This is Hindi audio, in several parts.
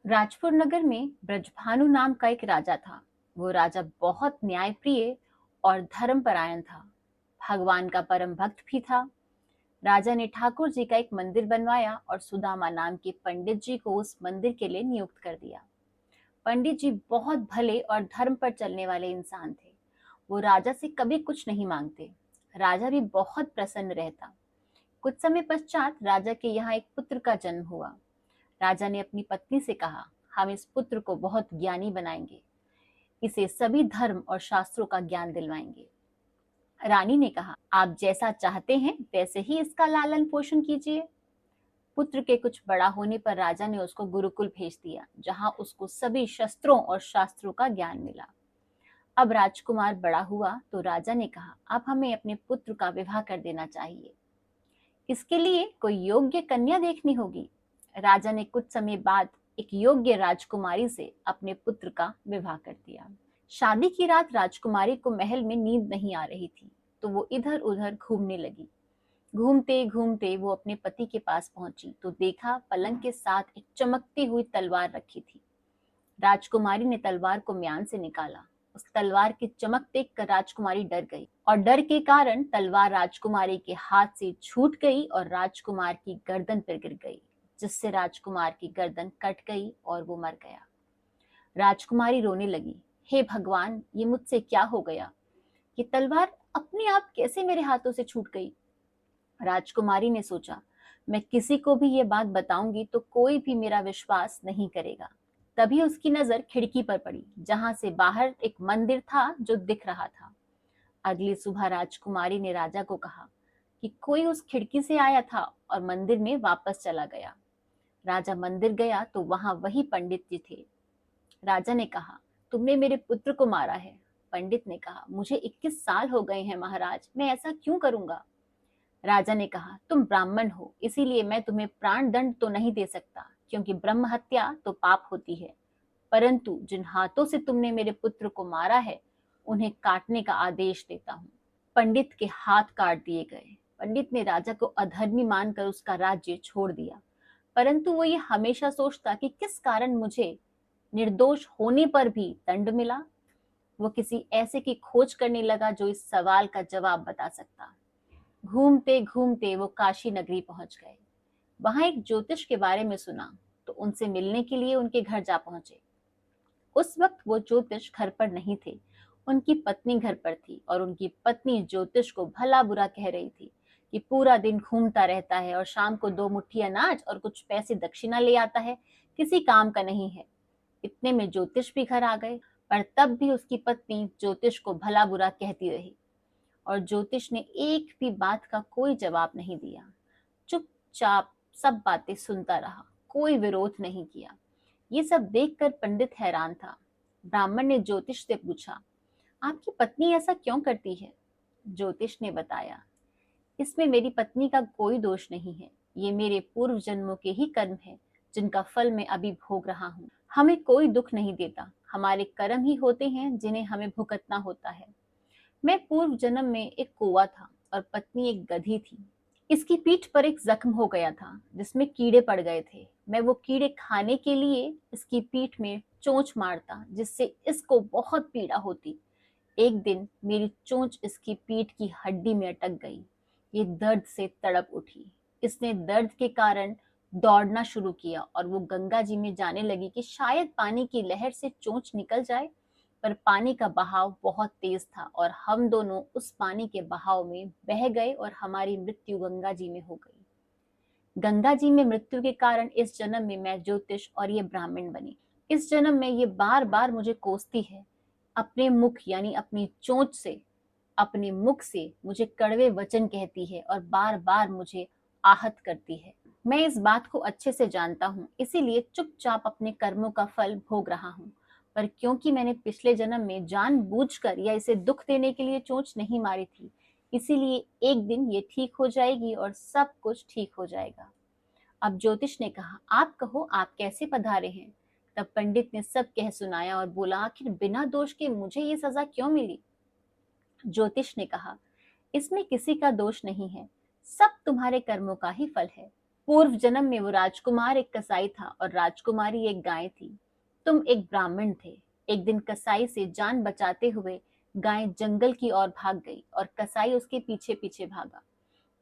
राजपुर नगर में ब्रजभानु नाम का एक राजा था। वो राजा बहुत न्यायप्रिय और धर्मपरायण था। भगवान का परम भक्त भी था। राजा ने ठाकुर जी का एक मंदिर बनवाया और सुदामा नाम के पंडित जी को उस मंदिर के लिए नियुक्त कर दिया। पंडित जी बहुत भले और धर्म पर चलने वाले इंसान थे। वो राजा से कभी कुछ नहीं मांगते। राजा भी बहुत प्रसन्न रहता। कुछ समय पश्चात राजा के यहाँ एक पुत्र का जन्म हुआ। राजा ने अपनी पत्नी से कहा, हम इस पुत्र को बहुत ज्ञानी बनाएंगे, इसे सभी धर्म और शास्त्रों का ज्ञान दिलवाएंगे। रानी ने कहा, आप जैसा चाहते हैं वैसे ही इसका लालन पोषण कीजिए। पुत्र के कुछ बड़ा होने पर राजा ने उसको गुरुकुल भेज दिया, जहां उसको सभी शस्त्रों और शास्त्रों का ज्ञान मिला। अब राजकुमार बड़ा हुआ तो राजा ने कहा, अब हमें अपने पुत्र का विवाह कर देना चाहिए। इसके लिए कोई योग्य कन्या देखनी होगी। राजा ने कुछ समय बाद एक योग्य राजकुमारी से अपने पुत्र का विवाह कर दिया। शादी की रात राजकुमारी को महल में नींद नहीं आ रही थी, तो वो इधर उधर घूमने लगी। घूमते घूमते वो अपने पति के पास पहुंची तो देखा पलंग के साथ एक चमकती हुई तलवार रखी थी। राजकुमारी ने तलवार को म्यान से निकाला। उस तलवार की चमक देखकर राजकुमारी डर गई और डर के कारण तलवार राजकुमारी के हाथ से छूट गई और राजकुमार की गर्दन पर गिर गई, जिससे राजकुमार की गर्दन कट गई और वो मर गया। राजकुमारी रोने लगी, हे भगवान, ये मुझसे क्या हो गया? ये तलवार अपने आप कैसे मेरे हाथों से छूट गई? राजकुमारी ने सोचा, मैं किसी को भी ये बात बताऊंगी तो कोई भी मेरा विश्वास नहीं करेगा। तभी उसकी नजर खिड़की पर पड़ी, जहां से बाहर एक मंदिर था जो दिख रहा था। अगली सुबह राजकुमारी ने राजा को कहा कि कोई उस खिड़की से आया था और मंदिर में वापस चला गया। राजा मंदिर गया तो वहां वही पंडित जी थे। राजा ने कहा, तुमने मेरे पुत्र को मारा है। पंडित ने कहा, मुझे 21 साल हो गए हैं महाराज, मैं ऐसा क्यों करूंगा? राजा ने कहा, तुम ब्राह्मण हो, इसीलिए मैं तुम्हें प्राण दंड तो नहीं दे सकता, क्योंकि ब्रह्म हत्या तो पाप होती है। परंतु जिन हाथों से तुमने मेरे पुत्र को मारा है, उन्हें काटने का आदेश देता हूँ। पंडित के हाथ काट दिए गए। पंडित ने राजा को अधर्मी मानकर उसका राज्य छोड़ दिया। परंतु वो ये हमेशा सोचता कि किस कारण मुझे निर्दोष होने पर भी दंड मिला। वो किसी ऐसे की खोज करने लगा जो इस सवाल का जवाब बता सकता। घूमते घूमते वो काशी नगरी पहुंच गए। वहां एक ज्योतिष के बारे में सुना तो उनसे मिलने के लिए उनके घर जा पहुंचे। उस वक्त वो ज्योतिष घर पर नहीं थे। उनकी पत्नी घर पर थी और उनकी पत्नी ज्योतिष को भला बुरा कह रही थी कि पूरा दिन घूमता रहता है और शाम को 2 मुट्ठी अनाज और कुछ पैसे दक्षिणा ले आता है, किसी काम का नहीं है। इतने में ज्योतिष भी घर आ गए, पर तब भी उसकी पत्नी ज्योतिष को भला बुरा कहती रही और ज्योतिष ने एक भी बात का कोई जवाब नहीं दिया। चुपचाप सब बातें सुनता रहा, कोई विरोध नहीं किया। ये सब देखकर पंडित हैरान था। ब्राह्मण ने ज्योतिष से पूछा, आपकी पत्नी ऐसा क्यों करती है? ज्योतिष ने बताया, इसमें मेरी पत्नी का कोई दोष नहीं है। ये मेरे पूर्व जन्मों के ही कर्म है, जिनका फल मैं अभी भोग रहा हूँ। हमें कोई दुख नहीं देता, हमारे कर्म ही होते हैं जिन्हें हमें भुगतना होता है। मैं पूर्व जन्म में एक कौवा था और पत्नी एक गधी थी। इसकी पीठ पर एक जख्म हो गया था जिसमें कीड़े पड़ गए थे। मैं वो कीड़े खाने के लिए इसकी पीठ में चोंच मारता, जिससे इसको बहुत पीड़ा होती। एक दिन मेरी चोंच इसकी पीठ की हड्डी में अटक गई। ये दर्द से तड़प उठी। इसने दर्द के कारण दौड़ना शुरू किया और वो गंगा जी में जाने लगी कि शायद पानी की लहर से चोंच निकल जाए। पर पानी का बहाव बहुत तेज था और हम दोनों उस पानी के बहाव में बह गए और हमारी मृत्यु गंगा जी में हो गई। गंगा जी में मृत्यु के कारण इस जन्म में मैं ज्योतिष और ये ब्राह्मण बनी। इस जन्म में ये बार बार मुझे कोसती है। अपने मुख यानी अपनी चोंच से, अपने मुख से मुझे कड़वे वचन कहती है और बार बार मुझे आहत करती है। मैं इस बात को अच्छे से जानता हूँ, इसीलिए चुपचाप अपने कर्मों का फल भोग रहा हूँ। पर क्योंकि मैंने पिछले जन्म में जानबूझकर या इसे दुख देने के लिए चोंच नहीं मारी थी, इसीलिए एक दिन ये ठीक हो जाएगी और सब कुछ ठीक हो जाएगा। अब ज्योतिष ने कहा, आप कहो, आप कैसे पधारे हैं? तब पंडित ने सब कह सुनाया और बोला, आखिर बिना दोष के मुझे ये सजा क्यों मिली? ज्योतिष ने कहा, इसमें किसी का दोष नहीं है, सब तुम्हारे कर्मों का ही फल है। पूर्व जन्म में वो राजकुमार एक कसाई था और राजकुमारी एक गाय थी। तुम एक ब्राह्मण थे। एक दिन कसाई से जान बचाते हुए गाय जंगल की ओर भाग गई और कसाई उसके पीछे पीछे भागा।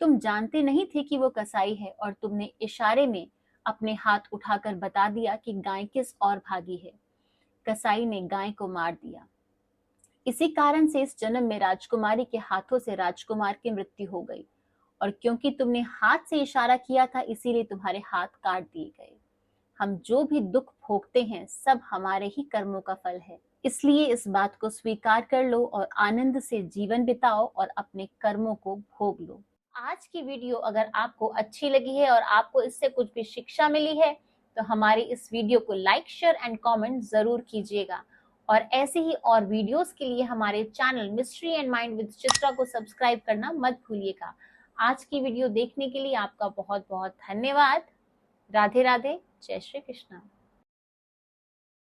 तुम जानते नहीं थे कि वो कसाई है और तुमने इशारे में अपने हाथ उठाकर बता दिया कि गाय किस ओर भागी है। कसाई ने गाय को मार दिया। इसी कारण से इस जन्म में राजकुमारी के हाथों से राजकुमार की मृत्यु हो गई और क्योंकि तुमने हाथ से इशारा किया था इसीलिए तुम्हारे हाथ काट दिए गए। हम जो भी दुख भोगते हैं सब हमारे ही कर्मों का फल है। इसलिए इस बात को स्वीकार कर लो और आनंद से जीवन बिताओ और अपने कर्मों को भोग लो। आज की वीडियो अगर आपको अच्छी लगी है और आपको इससे कुछ भी शिक्षा मिली है तो हमारी इस वीडियो को लाइक, शेयर एंड कमेंट जरूर कीजिएगा और ऐसे ही और वीडियोस के लिए हमारे channel mystery and mind with Chitra को सब्सक्राइब करना मत भूलिएगा। आज की वीडियो देखने के लिए आपका बहुत बहुत धन्यवाद। राधे राधे, जय श्री कृष्णा।